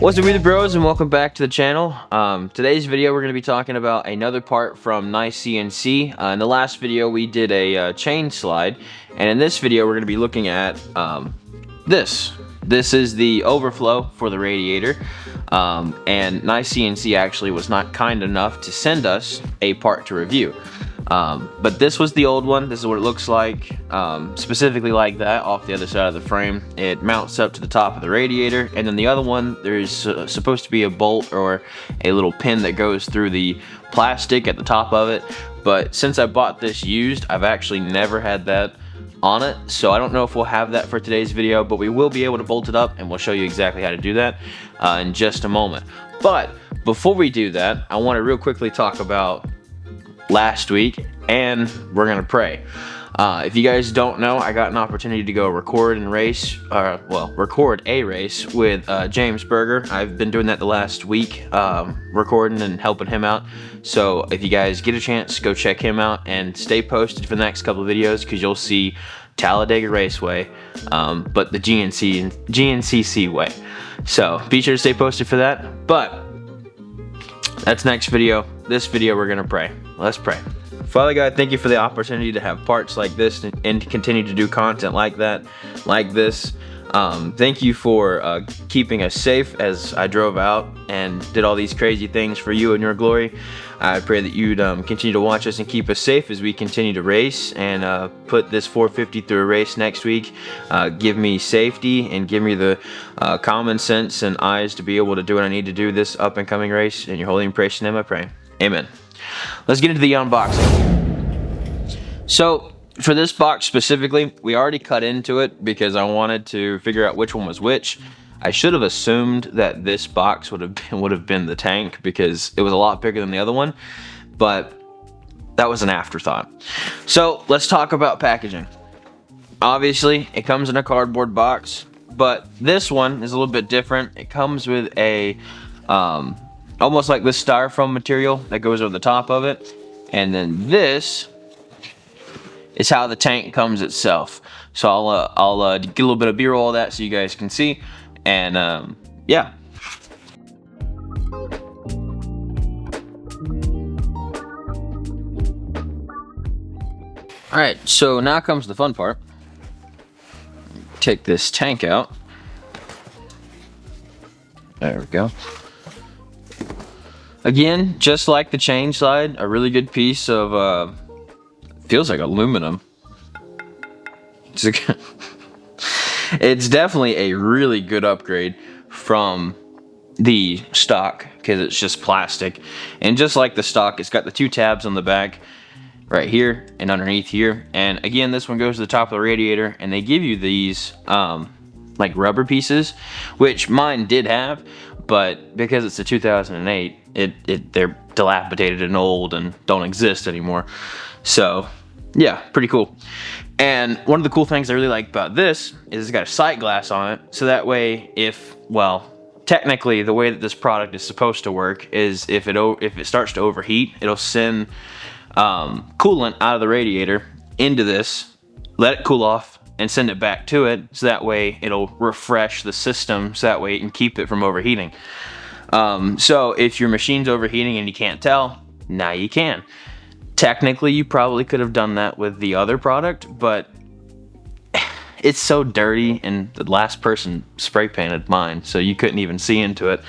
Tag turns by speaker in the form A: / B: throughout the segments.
A: What's up, Wheeler Bros, and welcome back to the channel. Today's video we're going to be talking about another part from Nicecnc. In the last video we did a chain slide, and in this video we're going to be looking at this. This is the overflow for the radiator, and Nicecnc actually was not kind enough to send us a part to review. But this was the old one. This is what it looks like, specifically like that off the other side of the frame. It mounts up to the top of the radiator, and then the other one, there's supposed to be a bolt or a little pin that goes through the plastic at the top of it. But since I bought this used, I've actually never had that on it, so I don't know if we'll have that for today's video, but we will be able to bolt it up, and we'll show you exactly how to do that in just a moment. But before we do that, I want to real quickly talk about last week, and we're gonna pray. If you guys don't know, I got an opportunity to go record a race with James Berger. I've been doing that the last week, recording and helping him out. So if you guys get a chance, go check him out and stay posted for the next couple of videos, because you'll see Talladega Raceway, but the GNCC way. So be sure to stay posted for that. But that's next video. This video we're gonna pray. Let's pray. Father God, thank you for the opportunity to have parts like this and to continue to do content like that, like this. Thank you for keeping us safe as I drove out and did all these crazy things for you and your glory. I pray that you'd continue to watch us and keep us safe as we continue to race and put this 450 through a race next week. Give me safety and give me the common sense and eyes to be able to do what I need to do this up and coming race. In your holy and precious name I pray. Amen. Let's get into the unboxing. So for this box specifically, we already cut into it because I wanted to figure out which one was which. I should have assumed that this box would have been the tank because it was a lot bigger than the other one, but that was an afterthought. So let's talk about packaging. Obviously, it comes in a cardboard box, but this one is a little bit different. It comes with a almost like this styrofoam material that goes over the top of it, and then this is how the tank comes itself. So I'll get a little bit of B-roll of that so you guys can see, and yeah. All right, so now comes the fun part. Take this tank out. There we go. Again, just like the chain slide, a really good piece of, feels like aluminum. It's definitely a really good upgrade from the stock, because it's just plastic. And just like the stock, it's got the two tabs on the back, right here and underneath here. And again, this one goes to the top of the radiator, and they give you these, like rubber pieces, which mine did have, but because it's a 2008, they're dilapidated and old and don't exist anymore. So yeah, pretty cool. And one of the cool things I really like about this is it's got a sight glass on it, so that way technically the way that this product is supposed to work is if it starts to overheat, it'll send coolant out of the radiator into this, let it cool off, and send it back to it, so that way it'll refresh the system, so that way it can keep it from overheating. So if your machine's overheating and you can't tell, now you can. Technically, you probably could have done that with the other product, but it's so dirty, and the last person spray painted mine, so you couldn't even see into it.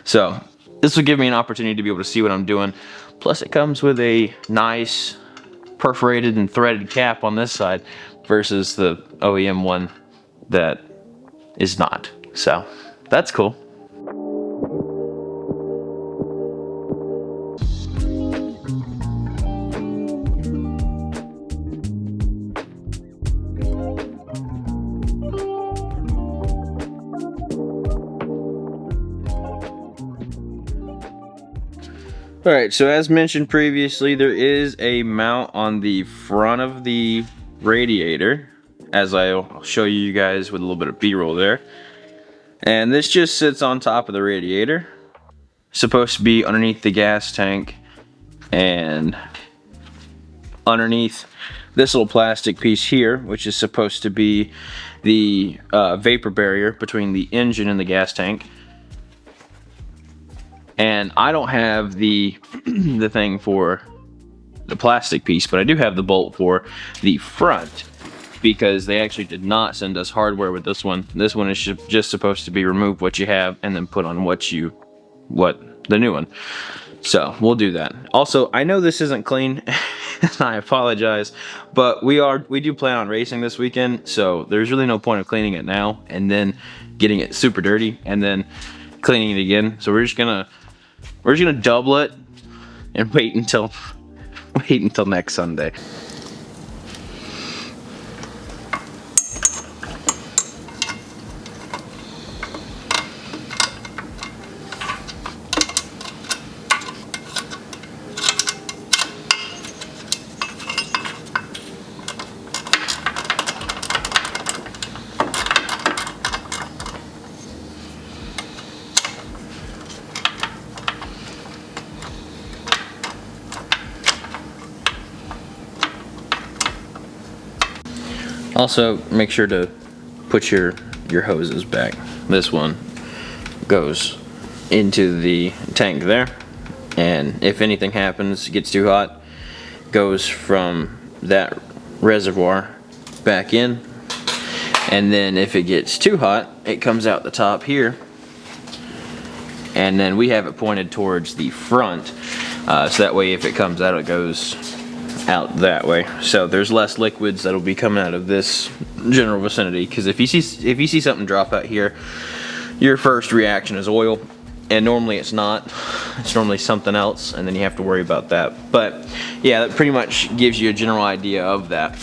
A: So this will give me an opportunity to be able to see what I'm doing. Plus it comes with a nice perforated and threaded cap on this side versus the OEM one that is not. So that's cool. Alright, so as mentioned previously, there is a mount on the front of the radiator, as I'll show you guys with a little bit of B-roll there. And this just sits on top of the radiator. Supposed to be underneath the gas tank and underneath this little plastic piece here, which is supposed to be the vapor barrier between the engine and the gas tank. And I don't have the the thing for the plastic piece, but I do have the bolt for the front, because they actually did not send us hardware with this one. This one is just supposed to be remove what you have and then put on the new one. So we'll do that. Also, I know this isn't clean. I apologize, but we do plan on racing this weekend, so there's really no point of cleaning it now and then getting it super dirty and then cleaning it again. So we're just gonna double it and wait until next Sunday. Also, make sure to put your hoses back. This one goes into the tank there, and if anything happens, gets too hot, goes from that reservoir back in, and then if it gets too hot, it comes out the top here, and then we have it pointed towards the front, so that way if it comes out, it goes out that way. So there's less liquids that'll be coming out of this general vicinity, because if you see something drop out here, your first reaction is oil, and normally it's not. It's normally something else, and then you have to worry about that. But yeah, that pretty much gives you a general idea of that.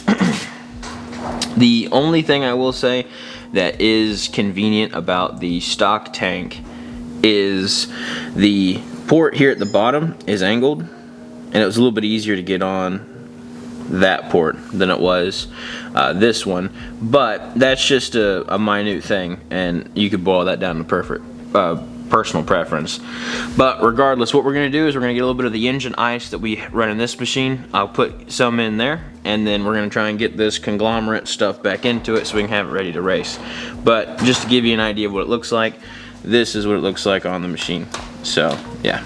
A: The only thing I will say that is convenient about the stock tank is the port here at the bottom is angled, and it was a little bit easier to get on that port than it was this one, but that's just a minute thing, and you could boil that down to personal preference. But regardless, what we're going to do is we're going to get a little bit of the engine ice that we run in this machine. I'll put some in there, and then we're going to try and get this conglomerate stuff back into it so we can have it ready to race. But just to give you an idea of what it looks like, this is what it looks like on the machine. So yeah.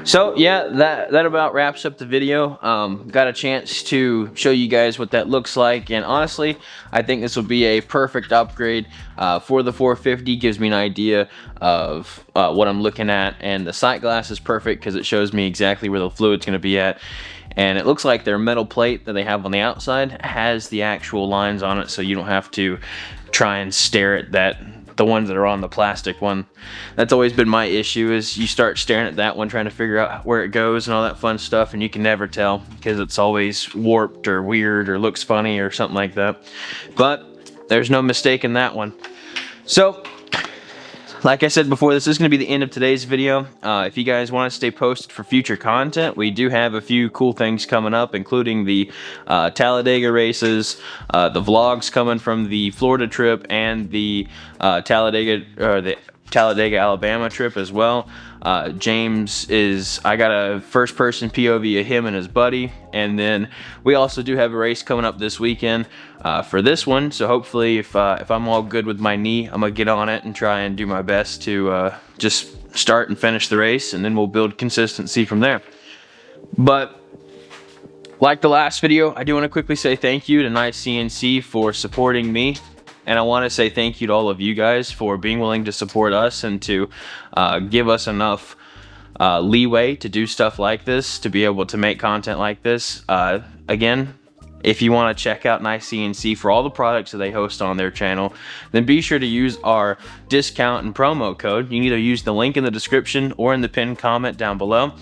A: So yeah, that about wraps up the video. Got a chance to show you guys what that looks like, and honestly, I think this will be a perfect upgrade for the 450. Gives me an idea of what I'm looking at, and the sight glass is perfect because it shows me exactly where the fluid's going to be at. And it looks like their metal plate that they have on the outside has the actual lines on it, so you don't have to try and stare at the ones that are on the plastic one. That's always been my issue, is you start staring at that one trying to figure out where it goes and all that fun stuff, and you can never tell because it's always warped or weird or looks funny or something like that. But there's no mistake in that one. So like I said before, this is going to be the end of today's video. If you guys want to stay posted for future content, we do have a few cool things coming up, including the Talladega races, the vlogs coming from the Florida trip, and the Talladega Alabama trip as well. James I got a first person POV of him and his buddy, and then we also do have a race coming up this weekend for this one. So hopefully if I'm all good with my knee, I'm gonna get on it and try and do my best to just start and finish the race, and then we'll build consistency from there. But like the last video, I do want to quickly say thank you to Nicecnc for supporting me. And I want to say thank you to all of you guys for being willing to support us and to give us enough leeway to do stuff like this, to be able to make content like this. Again, if you want to check out Nicecnc for all the products that they host on their channel, then be sure to use our discount and promo code. You can either use the link in the description or in the pinned comment down below,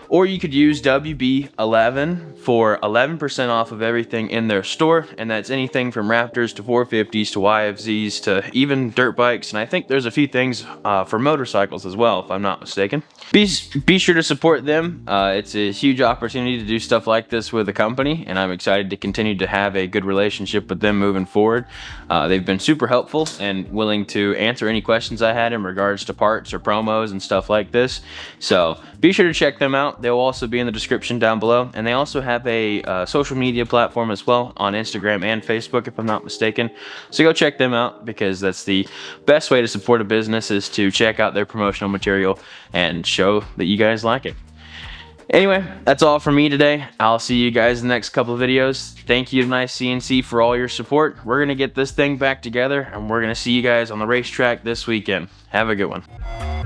A: or you could use WB11 for 11% off of everything in their store, and that's anything from Raptors to 450s to YFZs to even dirt bikes, and I think there's a few things for motorcycles as well, if I'm not mistaken. Be sure to support them. It's a huge opportunity to do stuff like this with the company, and I'm excited to continue to have a good relationship with them moving forward. They've been super helpful and willing to answer any questions I had in regards to parts or promos and stuff like this, so be sure to check them out. They'll also be in the description down below, and they also have a social media platform as well on Instagram and Facebook, if I'm not mistaken, so go check them out, because that's the best way to support a business, is to check out their promotional material and show that you guys like it. Anyway, that's all for me today. I'll see you guys in the next couple of videos. Thank you to Nicecnc for all your support. We're gonna get this thing back together, and we're gonna see you guys on the racetrack this weekend. Have a good one.